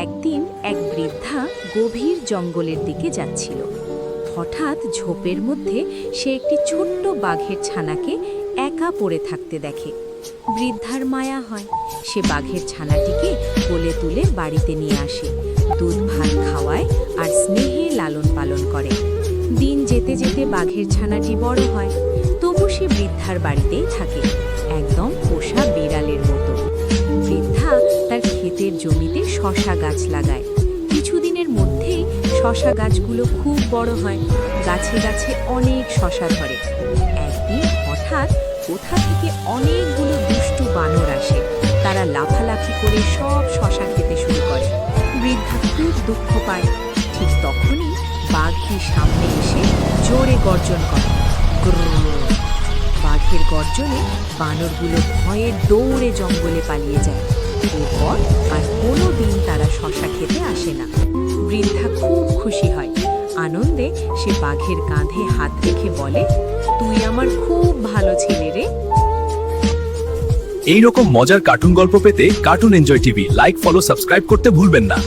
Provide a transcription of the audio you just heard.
একদিন এক বৃদ্ধা গভীর জঙ্গলের দিকে যাচ্ছিল। হঠাৎ ঝোপের মধ্যে সে একটি ছোট্ট বাঘের ছানাকে একা পড়ে থাকতে দেখে। বৃদ্ধার মায়া হয়, সে বাঘের ছানাটিকে কোলে তুলে বাড়িতে নিয়ে আসে, দুধ ভাত খাওয়ায় আর স্নেহে লালন পালন করে। দিন যেতে যেতে বাঘের ছানাটি বড় হয়, তবু সে বৃদ্ধার বাড়িতেই থাকে, একদম পোষা বিড়ালের মতো। বৃদ্ধা তার ক্ষেতের জমিতে শশা গাছ লাগায়। কিছুদিনের মধ্যেই শশা গাছগুলো খুব বড় হয়, গাছে গাছে অনেক শশা ধরে। একদিন হঠাৎ কোথা থেকে অনেকগুলো দুষ্টু বানর আসে, তারা লাফালাফি করে সব শশা খেতে শুরু করে। বৃদ্ধা খুব দুঃখ পায়। ঠিক তখনই বাঘটি সামনে এসে জোরে গর্জন করে। বাঘের গর্জনে বানরগুলো ভয়ে দৌড়ে জঙ্গলে পালিয়ে যায়। এরপর আর কোনো দিন তারা শশা খেতে আসে না। বৃদ্ধা খুব খুশি হয়। আনন্দে সে বাঘের কাঁধে হাত রেখে বলে, তুই আমার খুব ভালো ছেলে রে। এই রকম মজার কার্টুন গল্প পেতে cartoon enjoy TV like, follow, subscribe করতে ভুলবেন না।